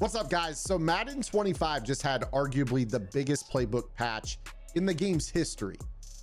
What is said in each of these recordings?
What's up, guys? So Madden 25 just had arguably the biggest playbook patch in the game's history.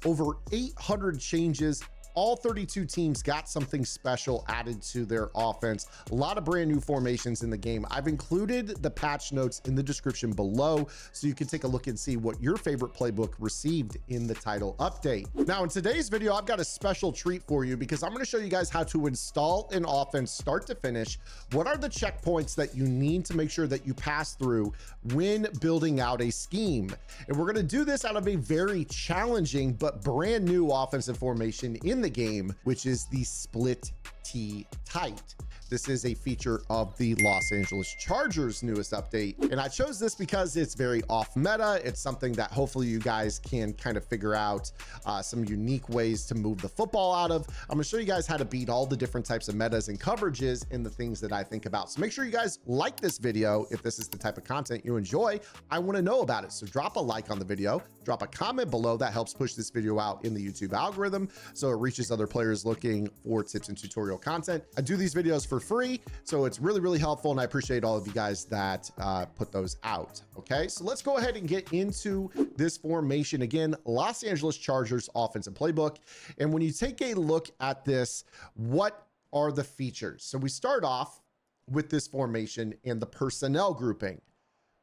Over 800 changes. All 32 teams got something special added to their offense. A lot of brand new formations in the game. I've included the patch notes in the description below so you can take a look and see what your favorite playbook received in the title update. Now, in today's video, I've got a special treat for you because I'm going to show you guys how to install an offense start to finish. What are the checkpoints that you need to make sure that you pass through when building out a scheme? And we're going to do this out of a very challenging but brand new offensive formation in the game, which is the split T tight. This is a feature of the Los Angeles Chargers newest update. And I chose this because it's very off meta. It's something that hopefully you guys can kind of figure out some unique ways to move the football out of. I'm gonna show you guys how to beat all the different types of metas and coverages and the things that I think about. So make sure you guys like this video. If this is the type of content you enjoy, I wanna know about it. So drop a like on the video, drop a comment below. That helps push this video out in the YouTube algorithm so it reaches other players looking for tips and tutorial content. I do these videos for free, so it's really helpful, and I appreciate all of you guys that put those out. Okay, so let's go ahead and get into this formation. Again, Los Angeles Chargers offensive playbook. And when you take a look at this, what are the features? So we start off with this formation and the personnel grouping.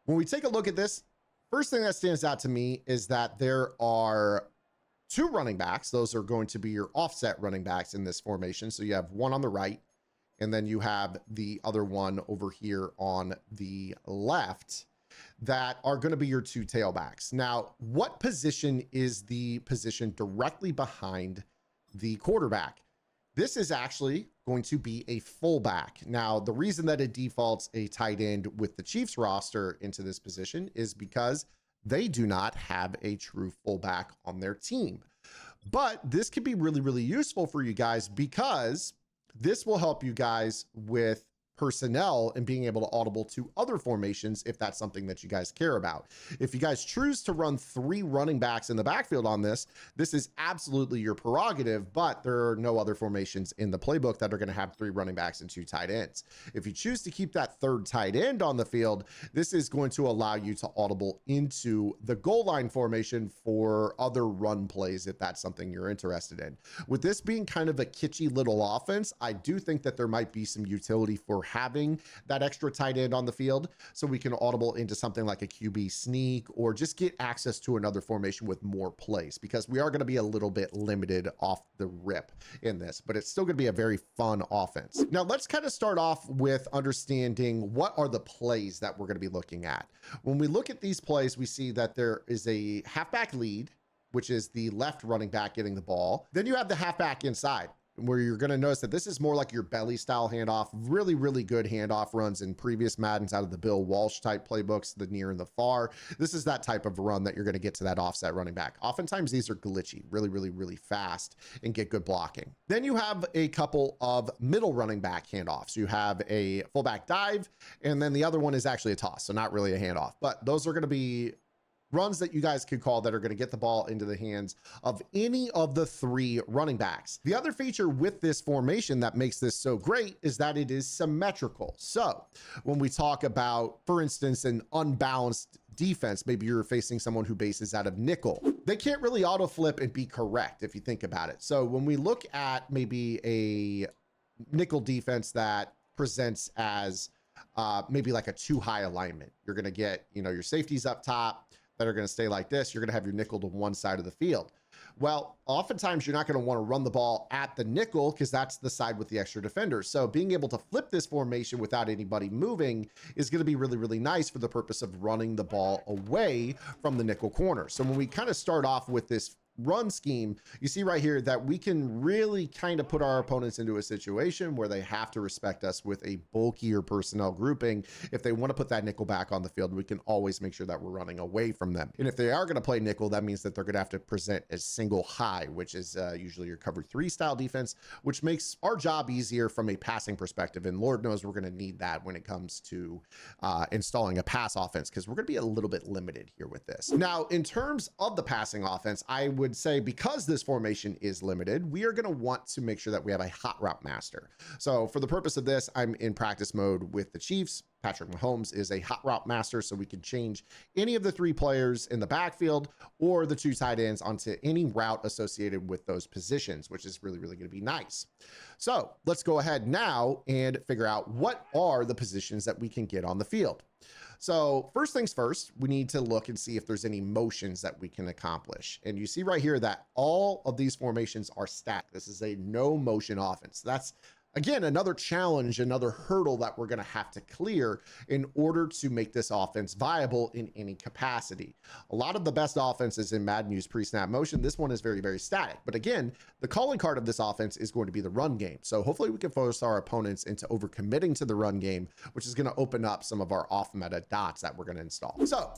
When we take a look at this, first thing that stands out to me is that there are two running backs. Those are going to be your offset running backs in this formation. So you have one on the right, and then you have the other one over here on the left that are going to be your two tailbacks. Now, what position is the position directly behind the quarterback? This is actually going to be a fullback. Now, the reason that it defaults a tight end with the Chiefs roster into this position is because they do not have a true fullback on their team. But this can be really useful for you guys because this will help you guys with personnel and being able to audible to other formations if that's something that you guys care about. If you guys choose to run three running backs in the backfield on this, this is absolutely your prerogative, but there are no other formations in the playbook that are going to have three running backs and two tight ends. If you choose to keep that third tight end on the field, this is going to allow you to audible into the goal line formation for other run plays if that's something you're interested in. With this being kind of a kitschy little offense, I do think that there might be some utility for having that extra tight end on the field so we can audible into something like a QB sneak or just get access to another formation with more plays, because we are going to be a little bit limited off the rip in this, but it's still going to be a very fun offense. Now let's kind of start off with understanding what are the plays that we're going to be looking at. When we look at these plays, we see that there is a halfback lead, which is the left running back getting the ball. Then you have the halfback inside, where you're going to notice that this is more like your belly style handoff. Really good handoff runs in previous Maddens out of the Bill Walsh type playbooks, the near and the far. This is that type of run that you're going to get to that offset running back. Oftentimes these are glitchy, really fast and get good blocking. Then you have a couple of middle running back handoffs. You have a fullback dive, and then the other one is actually a toss. So not really a handoff, but those are going to be runs that you guys could call that are going to get the ball into the hands of any of the three running backs. The other feature with this formation that makes this so great is that it is symmetrical. So when we talk about, for instance, an unbalanced defense, maybe you're facing someone who bases out of nickel, they can't really auto flip and be correct if you think about it. So when we look at maybe a nickel defense that presents as maybe like a too high alignment, you're going to get, your safeties up top that are going to stay like this. You're going to have your nickel to one side of the field. Well, oftentimes you're not going to want to run the ball at the nickel because that's the side with the extra defenders. So being able to flip this formation without anybody moving is going to be really nice for the purpose of running the ball away from the nickel corner. So when we kind of start off with this run scheme, you see right here that we can really kind of put our opponents into a situation where they have to respect us with a bulkier personnel grouping. If they want to put that nickel back on the field, we can always make sure that we're running away from them. And if they are going to play nickel, that means that they're going to have to present as single high, which is usually your cover 3 style defense, which makes our job easier from a passing perspective. And Lord knows we're going to need that when it comes to installing a pass offense, because we're going to be a little bit limited here with this. Now, in terms of the passing offense, I would say because this formation is limited, we are going to want to make sure that we have a hot route master. So for the purpose of this, I'm in practice mode with the Chiefs Patrick Mahomes is a hot route master, so we can change any of the 3 players in the backfield or the 2 tight ends onto any route associated with those positions, which is really, really going to be nice. So let's go ahead now and figure out what are the positions that we can get on the field. So first things first, we need to look and see if there's any motions that we can accomplish. And you see right here that all of these formations are stacked. This is a no motion offense. That's, again, another challenge, another hurdle that we're going to have to clear in order to make this offense viable in any capacity. A lot of the best offenses in Madden use pre-snap motion. This one is very, very static. But again, the calling card of this offense is going to be the run game. So hopefully we can force our opponents into overcommitting to the run game, which is going to open up some of our off-meta dots that we're going to install. So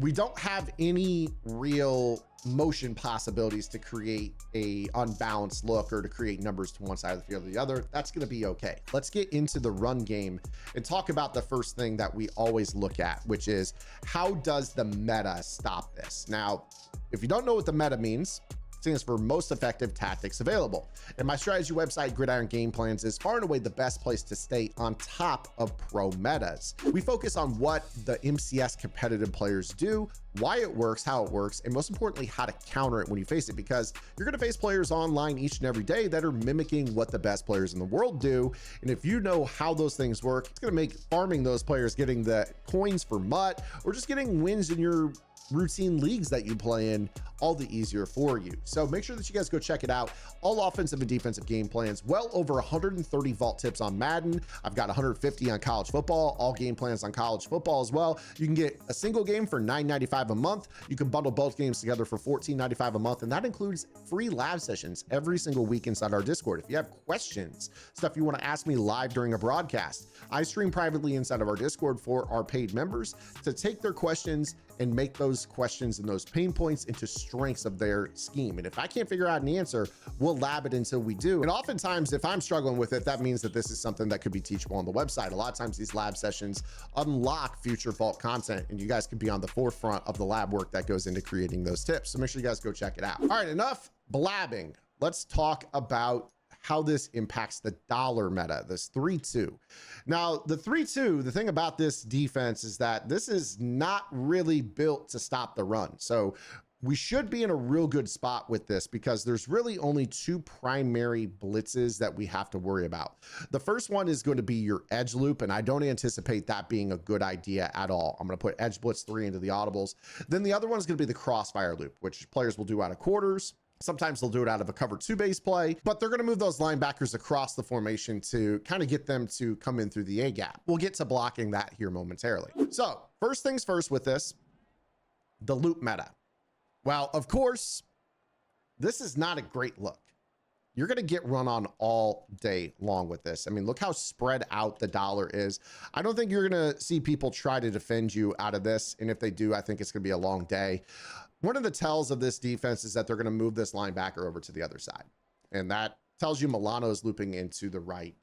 we don't have any real motion possibilities to create a unbalanced look or to create numbers to one side of the field or the other. That's going to be okay. Let's get into the run game and talk about the first thing that we always look at, which is how does the meta stop this? Now, if you don't know what the meta means, it stands for most effective tactics available. And my strategy website, Gridiron Game Plans, is far and away the best place to stay on top of pro metas. We focus on what the MCS competitive players do, why it works, how it works, and most importantly, how to counter it when you face it, because you're going to face players online each and every day that are mimicking what the best players in the world do. And if you know how those things work, it's going to make farming those players, getting the coins for MUT, or just getting wins in your routine leagues that you play in all the easier for you. So make sure that you guys go check it out. All offensive and defensive game plans, well over 130 vault tips on Madden. I've got 150 on college football, all game plans on college football as well. You can get a single game for $9.95 a month. You can bundle both games together for $14.95 a month. And that includes free lab sessions every single week inside our Discord. If you have questions, stuff you want to ask me live during a broadcast, I stream privately inside of our Discord for our paid members to take their questions and make those questions and those pain points into strengths of their scheme. And if I can't figure out an answer, we'll lab it until we do. And oftentimes, if I'm struggling with it, that means that this is something that could be teachable on the website. A lot of times these lab sessions unlock future vault content, and you guys can be on the forefront of the lab work that goes into creating those tips. So make sure you guys go check it out. All right, enough blabbing. Let's talk about how this impacts the dollar meta, this 3-2. Now, the 3-2, the thing about this defense is that this is not really built to stop the run. So we should be in a real good spot with this because there's really only 2 primary blitzes that we have to worry about. The first one is going to be your edge loop, and I don't anticipate that being a good idea at all. I'm going to put edge blitz 3 into the audibles. Then the other one is going to be the crossfire loop, which players will do out of quarters. Sometimes they'll do it out of a cover 2 base play, but they're going to move those linebackers across the formation to kind of get them to come in through the A gap. We'll get to blocking that here momentarily. So first things first with this, the loop meta. Well, of course, this is not a great look. You're going to get run on all day long with this. I mean, look how spread out the dollar is. I don't think you're going to see people try to defend you out of this. And if they do, I think it's going to be a long day. One of the tells of this defense is that they're going to move this linebacker over to the other side. And that tells you Milano is looping into the right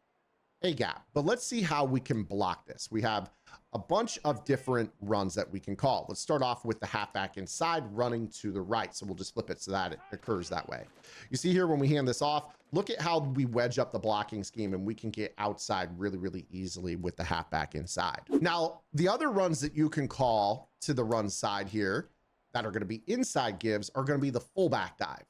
A gap. But let's see how we can block this. We have a bunch of different runs that we can call. Let's start off with the halfback inside running to the right. So we'll just flip it so that it occurs that way. You see here when we hand this off, look at how we wedge up the blocking scheme and we can get outside really, really easily with the halfback inside. Now, the other runs that you can call to the run side here that are going to be inside gives are going to be the fullback dive.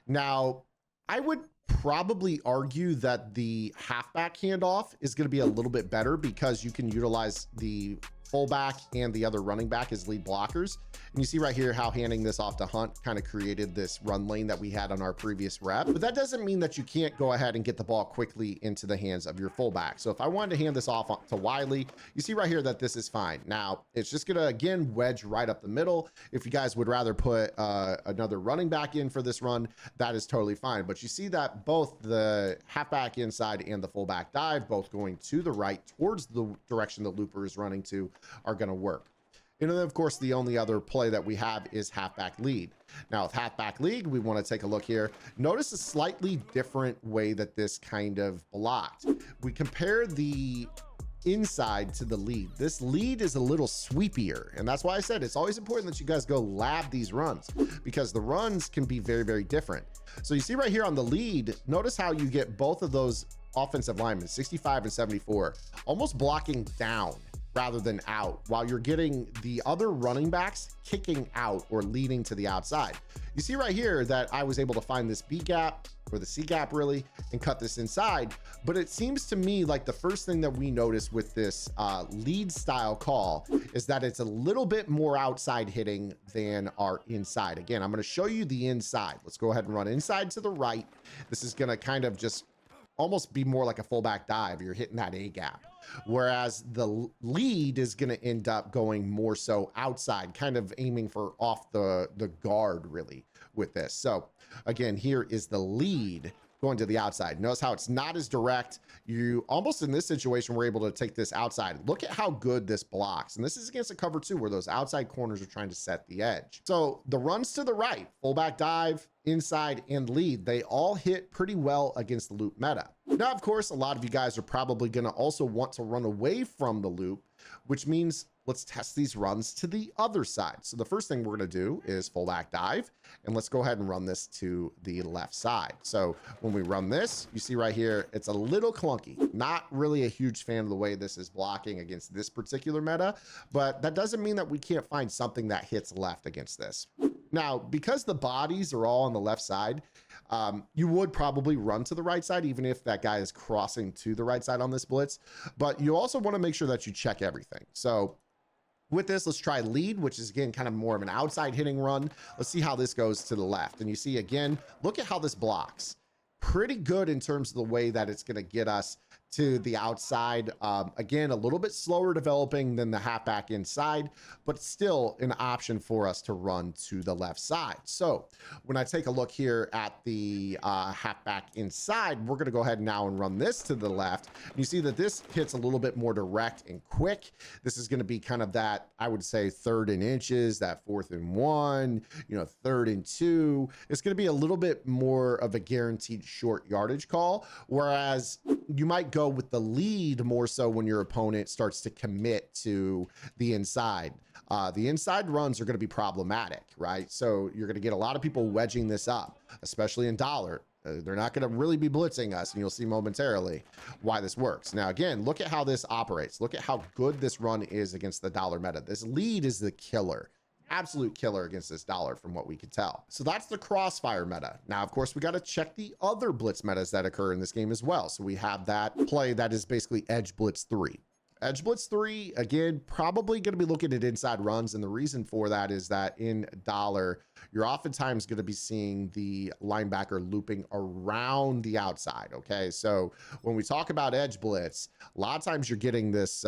Now, I would probably argue that the halfback handoff is going to be a little bit better because you can utilize the fullback and the other running back as lead blockers. And you see right here how handing this off to Hunt kind of created this run lane that we had on our previous rep. But that doesn't mean that you can't go ahead and get the ball quickly into the hands of your fullback. So if I wanted to hand this off to Wiley, you see right here that this is fine. Now, it's just going to, again, wedge right up the middle. If you guys would rather put another running back in for this run, that is totally fine. But you see that both the halfback inside and the fullback dive, both going to the right towards the direction the looper is running to, are going to work. And then, of course, the only other play that we have is halfback lead. Now, with halfback lead, we want to take a look here. Notice a slightly different way that this kind of blocked. We compare the inside to the lead. This lead is a little sweepier, and that's why I said it's always important that you guys go lab these runs because the runs can be very, very different. So you see right here on the lead, notice how you get both of those offensive linemen, 65 and 74, almost blocking down rather than out, while you're getting the other running backs kicking out or leading to the outside. You see right here that I was able to find this B gap, or the C gap really, and cut this inside. But it seems to me like the first thing that we notice with this lead style call is that it's a little bit more outside hitting than our inside. Again, I'm going to show you the inside. Let's go ahead and run inside to the right. This is going to kind of just almost be more like a fullback dive. You're hitting that A gap. Whereas the lead is going to end up going more so outside, kind of aiming for off the guard really with this. So again, here is the lead going to the outside. Notice how it's not as direct. You almost in this situation, we're able to take this outside. Look at how good this blocks. And this is against a cover two where those outside corners are trying to set the edge. So the runs to the right, fullback dive, inside, and lead, they all hit pretty well against the loop meta. Now, of course, a lot of you guys are probably going to also want to run away from the loop, which means let's test these runs to the other side. So the first thing we're going to do is fullback dive, and let's go ahead and run this to the left side. So when we run this, you see right here, it's a little clunky. Not really a huge fan of the way this is blocking against this particular meta, but that doesn't mean that we can't find something that hits left against this. Now, because the bodies are all on the left side, you would probably run to the right side, even if that guy is crossing to the right side on this blitz. But you also want to make sure that you check everything. So with this, let's try lead, which is again kind of more of an outside hitting run. Let's see how this goes to the left. And you see again, look at how this blocks. Pretty good in terms of the way that it's going to get us to the outside. Again, a little bit slower developing than the halfback inside, but still an option for us to run to the left side. So when I take a look here at the halfback inside, we're going to go ahead now and run this to the left. You see that this hits a little bit more direct and quick. This is going to be kind of that, I would say, 3rd and inches, that 4th and 1, 3rd and 2. It's going to be a little bit more of a guaranteed short yardage call, whereas you might go with the lead more so when your opponent starts to commit to the inside. The inside runs are going to be problematic, right? So you're going to get a lot of people wedging this up, especially in dollar. They're not going to really be blitzing us, and you'll see momentarily why this works. Now, again, look at how this operates. Look at how good this run is against the dollar meta. This lead is the killer. Absolute killer against this dollar from what we could tell. So that's the crossfire meta. Now, of course, we got to check the other blitz metas that occur in this game as well. So we have that play that is basically Edge Blitz 3. Edge Blitz 3, again, probably going to be looking at inside runs. And the reason for that is that in dollar, you're oftentimes going to be seeing the linebacker looping around the outside. Okay. So when we talk about Edge Blitz, a lot of times you're getting this,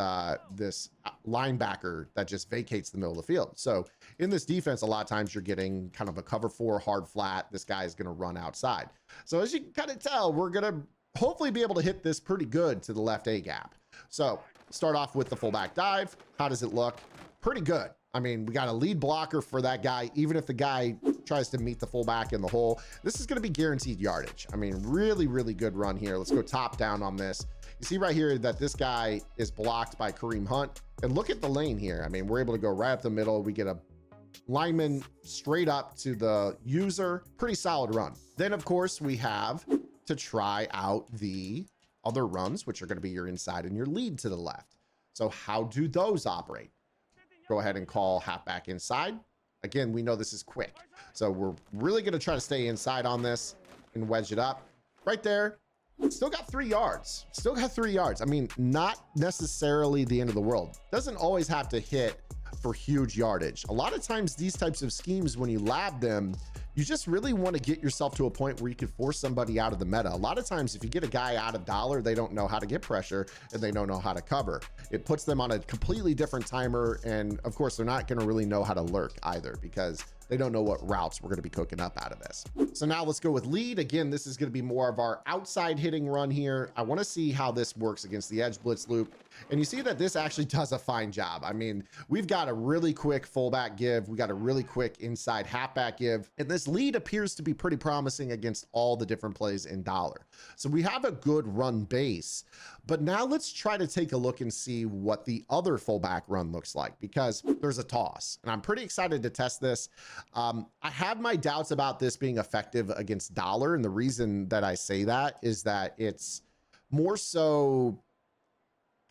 this linebacker that just vacates the middle of the field. So in this defense, a lot of times you're getting kind of a cover 4 hard flat. This guy is going to run outside. So as you can kind of tell, we're going to hopefully be able to hit this pretty good to the left A gap. So start off with the fullback dive. How does it look? Pretty good. I mean, we got a lead blocker for that guy. Even if the guy tries to meet the fullback in the hole, this is going to be guaranteed yardage. I mean, really, really good run here. Let's go top down on this. You see right here that this guy is blocked by Kareem Hunt. And look at the lane here. I mean, we're able to go right up the middle. We get a lineman straight up to the user. Pretty solid run. Then, of course, we have to try out the other runs, which are going to be your inside and your lead to the left. So how do those operate? Go ahead and call halfback inside. Again, we know this is quick. So we're really going to try to stay inside on this and wedge it up right there. Still got 3 yards. Still got 3 yards. I mean, not necessarily the end of the world. Doesn't always have to hit for huge yardage. A lot of times these types of schemes, when you lab them, you just really want to get yourself to a point where you could force somebody out of the meta. A lot of times, if you get a guy out of dollar, they don't know how to get pressure and they don't know how to cover. It puts them on a completely different timer. And of course, they're not going to really know how to lurk either because they don't know what routes we're going to be cooking up out of this. So now let's go with lead. Again, this is going to be more of our outside hitting run here. I want to see how this works against the edge blitz loop. And you see that this actually does a fine job. I mean, we've got a really quick fullback give. We got a really quick inside halfback give. And this lead appears to be pretty promising against all the different plays in dollar. So we have a good run base. But now let's try to take a look and see what the other fullback run looks like, because there's a toss. And I'm pretty excited to test this. I have my doubts about this being effective against dollar. And the reason that I say that is that it's more so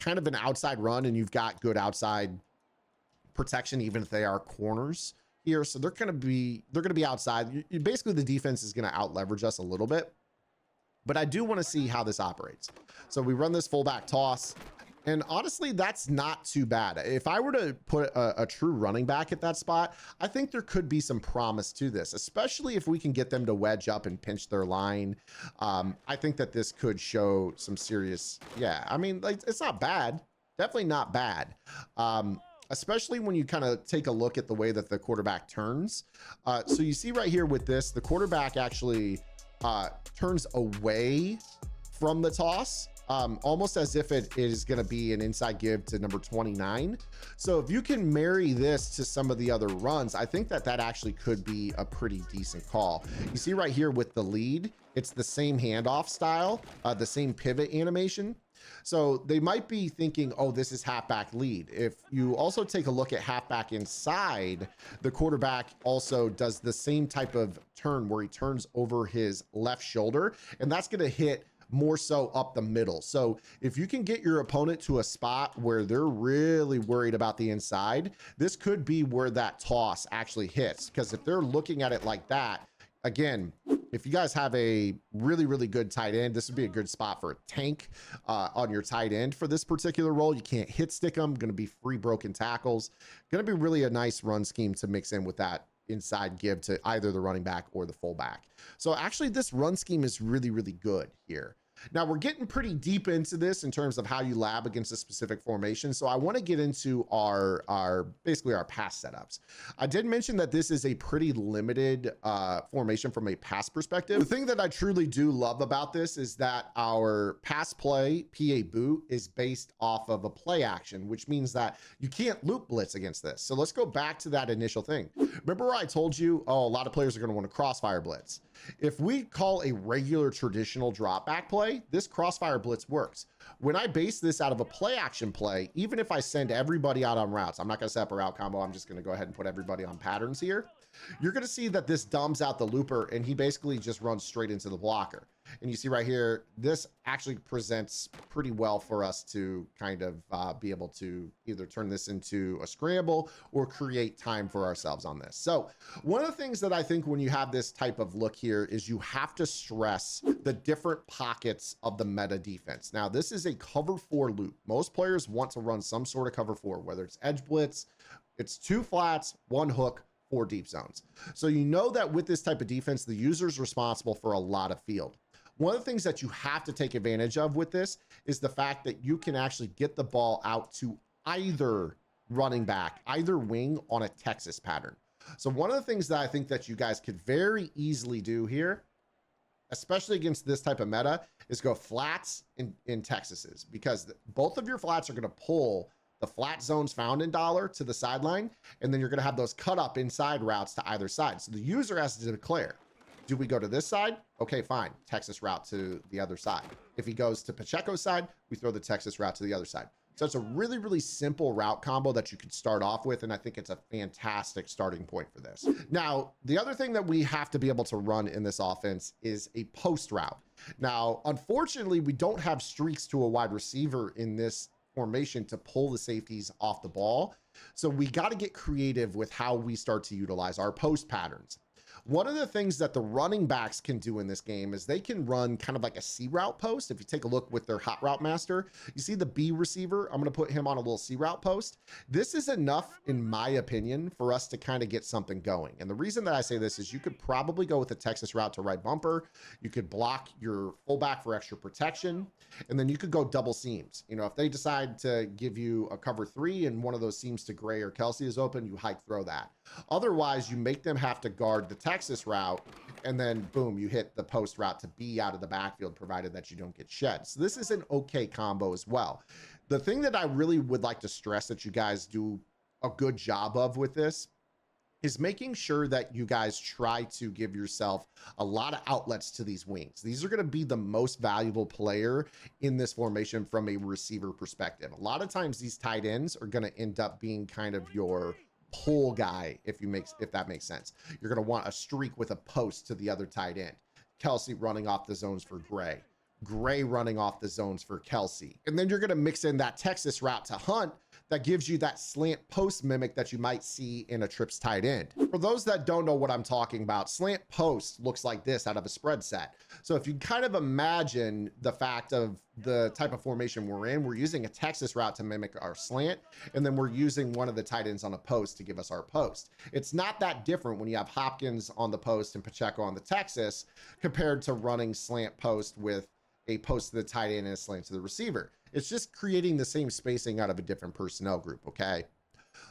kind of an outside run and you've got good outside protection, even if they are corners here. So they're going to be outside. Basically the defense is going to out leverage us a little bit, but I do want to see how this operates. So we run this fullback toss, and honestly, that's not too bad. If I were to put a true running back at that spot, I think there could be some promise to this, especially if we can get them to wedge up and pinch their line. I think that this could show some serious, yeah, I mean, like, it's not bad. Definitely not bad. Especially when you kind of take a look at the way that the quarterback turns. So you see right here with this, the quarterback actually turns away from the toss, almost as if it is going to be an inside give to number 29. So if you can marry this to some of the other runs, I think that that actually could be a pretty decent call. You see right here with the lead, it's the same handoff style, the same pivot animation. So they might be thinking, oh, this is halfback lead. If you also take a look at halfback inside, the quarterback also does the same type of turn where he turns over his left shoulder, and that's going to hit more so up the middle. So if you can get your opponent to a spot where they're really worried about the inside, this could be where that toss actually hits. Because if they're looking at it like that, again, if you guys have a really, really good tight end, this would be a good spot for a tank on your tight end for this particular role. You can't hit stick them, going to be free broken tackles, going to be really a nice run scheme to mix in with that inside give to either the running back or the fullback. So actually this run scheme is really, really good here. Now we're getting pretty deep into this in terms of how you lab against a specific formation. So I want to get into basically our pass setups. I did mention that this is a pretty limited formation from a pass perspective. The thing that I truly do love about this is that our pass play PA boot is based off of a play action, which means that you can't loop blitz against this. So let's go back to that initial thing. Remember where I told you, oh, a lot of players are going to want to crossfire blitz. If we call a regular traditional drop back play, this crossfire blitz works. When I base this out of a play action play, even if I send everybody out on routes, I'm not going to set up a route combo. I'm just going to go ahead and put everybody on patterns here. You're going to see that this dumbs out the looper and he basically just runs straight into the blocker. And you see right here, this actually presents pretty well for us to kind of be able to either turn this into a scramble or create time for ourselves on this. So one of the things that I think when you have this type of look here is you have to stress the different pockets of the meta defense. Now, this is a cover 4 loop. Most players want to run some sort of cover 4, whether it's edge blitz, it's 2 flats, 1 hook, 4 deep zones. So you know that with this type of defense, the user is responsible for a lot of field. One of the things that you have to take advantage of with this is the fact that you can actually get the ball out to either running back, either wing on a Texas pattern. So one of the things that I think that you guys could very easily do here, especially against this type of meta, is go flats in Texases, because both of your flats are going to pull the flat zones found in dollar to the sideline, and then you're going to have those cut up inside routes to either side. So the user has to declare, do we go to this side? Okay, fine. Texas route to the other side. If he goes to Pacheco's side, we throw the Texas route to the other side. So it's a really, really simple route combo that you could start off with, and I think it's a fantastic starting point for this. Now, the other thing that we have to be able to run in this offense is a post route. Now, unfortunately, we don't have streaks to a wide receiver in this formation to pull the safeties off the ball. So we got to get creative with how we start to utilize our post patterns. One of the things that the running backs can do in this game is they can run kind of like a C route post. If you take a look with their hot route master, you see the B receiver, I'm going to put him on a little C route post. This is enough, in my opinion, for us to kind of get something going. And the reason that I say this is you could probably go with a Texas route to right bumper. You could block your fullback for extra protection, and then you could go double seams. You know, if they decide to give you a cover 3 and one of those seams to Gray or Kelsey is open, you hike throw that. Otherwise, you make them have to guard the Texas route, and then boom, you hit the post route to B out of the backfield, provided that you don't get shed. So this is an okay combo as well. The thing that I really would like to stress that you guys do a good job of with this is making sure that you guys try to give yourself a lot of outlets to these wings. These are going to be the most valuable player in this formation from a receiver perspective. A lot of times these tight ends are going to end up being kind of your pull guy, if that makes sense. You're going to want a streak with a post to the other tight end. Kelsey running off the zones for Gray. Gray running off the zones for Kelsey. And then you're going to mix in that Texas route to Hunt that gives you that slant post mimic that you might see in a trips tight end. For those that don't know what I'm talking about, slant post looks like this out of a spread set. So if you kind of imagine the fact of the type of formation we're in, we're using a Texas route to mimic our slant, and then we're using one of the tight ends on a post to give us our post. It's not that different when you have Hopkins on the post and Pacheco on the Texas compared to running slant post with a post to the tight end and a slant to the receiver. It's just creating the same spacing out of a different personnel group, okay?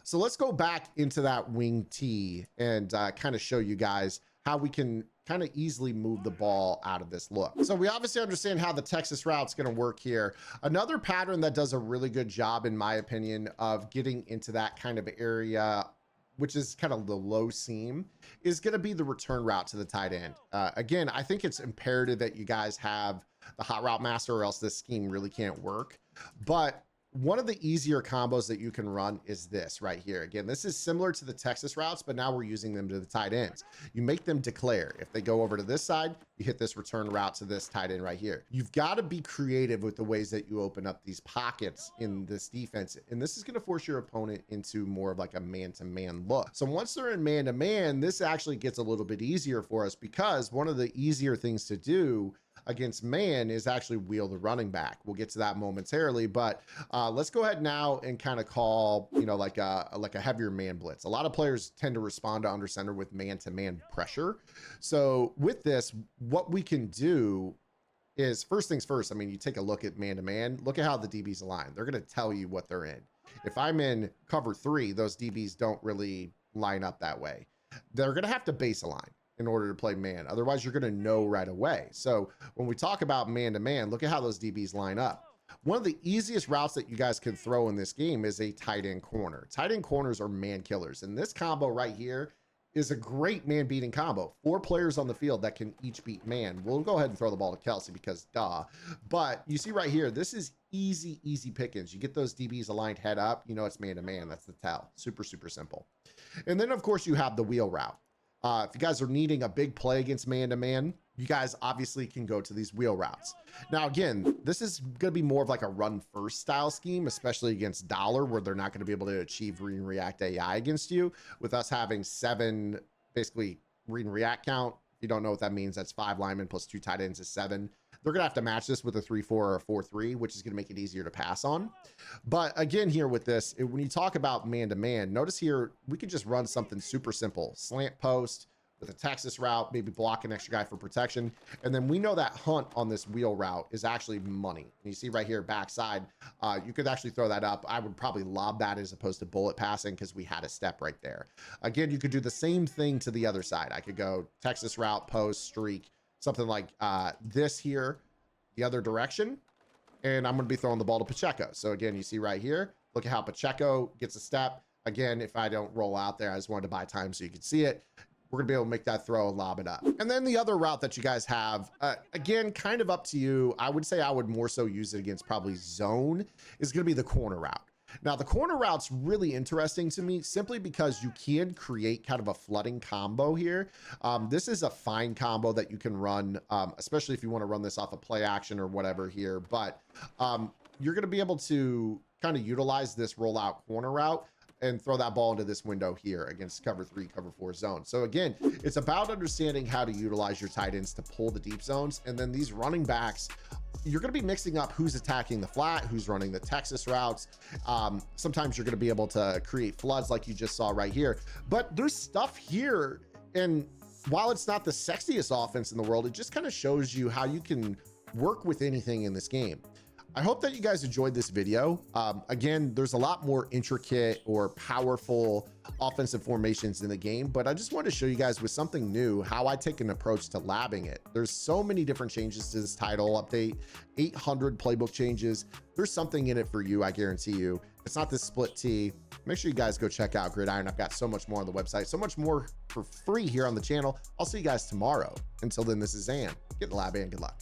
So let's go back into that wing T and kind of show you guys how we can kind of easily move the ball out of this look. So we obviously understand how the Texas route's going to work here. Another pattern that does a really good job, in my opinion, of getting into that kind of area, which is kind of the low seam, is going to be the return route to the tight end. Again, I think it's imperative that you guys have the hot route master, or else this scheme really can't work. But one of the easier combos that you can run is this right here. Again, this is similar to the Texas routes, but now we're using them to the tight ends. You make them declare. If they go over to this side, you hit this return route to this tight end right here. You've got to be creative with the ways that you open up these pockets in this defense. And this is going to force your opponent into more of like a man-to-man look. So once they're in man-to-man, this actually gets a little bit easier for us, because one of the easier things to do against man is actually wheel the running back. We'll get to that momentarily, but let's go ahead now and kind of call, you know, like a heavier man blitz. A lot of players tend to respond to under center with man-to-man pressure. So with this, what we can do is, first things first, I mean, you take a look at man-to-man, look at how the DBs align. They're going to tell you what they're in. If I'm in cover 3, those DBs don't really line up that way. They're going to have to base align in order to play man. Otherwise, you're going to know right away. So when we talk about man-to-man, look at how those DBs line up. One of the easiest routes that you guys can throw in this game is a tight end corner. Tight end corners are man killers. And this combo right here is a great man beating combo. 4 players on the field that can each beat man. We'll go ahead and throw the ball to Kelsey because duh. But you see right here, this is easy pickings. You get those DBs aligned head up, you know it's man-to-man. That's the tell. Super simple. And then of course you have the wheel route. If you guys are needing a big play against man-to-man, you guys obviously can go to these wheel routes. Now, again, this is going to be more of like a run first style scheme, especially against dollar, where they're not going to be able to achieve read and react AI against you. With us having 7, basically read and react count. If you don't know what that means, that's 5 linemen plus 2 tight ends is 7. They're going to have to match this with a 3-4 or a 4-3, which is going to make it easier to pass on. But again, here with this, when you talk about man-to-man, notice here, we could just run something super simple. Slant post with a Texas route, maybe block an extra guy for protection. And then we know that Hunt on this wheel route is actually money. And you see right here, backside, you could actually throw that up. I would probably lob that as opposed to bullet passing because we had a step right there. Again, you could do the same thing to the other side. I could go Texas route, post, streak, something like this here, the other direction. And I'm going to be throwing the ball to Pacheco. So again, you see right here, look at how Pacheco gets a step. Again, if I don't roll out there, I just wanted to buy time so you could see it. We're gonna be able to make that throw and lob it up. And then the other route that you guys have, again, kind of up to you. I would say I would more so use it against probably zone, is gonna be the corner route. Now, the corner route's really interesting to me simply because you can create kind of a flooding combo here. This is a fine combo that you can run, especially if you want to run this off a play action or whatever here. But you're going to be able to kind of utilize this rollout corner route and throw that ball into this window here against cover 3, cover 4 zone. So again, it's about understanding how to utilize your tight ends to pull the deep zones. And then these running backs, you're going to be mixing up who's attacking the flat, who's running the Texas routes. Sometimes you're going to be able to create floods like you just saw right here. But there's stuff here. And while it's not the sexiest offense in the world, it just kind of shows you how you can work with anything in this game. I hope that you guys enjoyed this video. Again, there's a lot more intricate or powerful offensive formations in the game, but I just wanted to show you guys with something new how I take an approach to labbing it. There's so many different changes to this title update, 800 playbook changes. There's something in it for you, I guarantee you. It's not this split T. Make sure you guys go check out Gridiron. I've got so much more on the website, so much more for free here on the channel. I'll see you guys tomorrow. Until then, this is Zan. Get in the lab and good luck.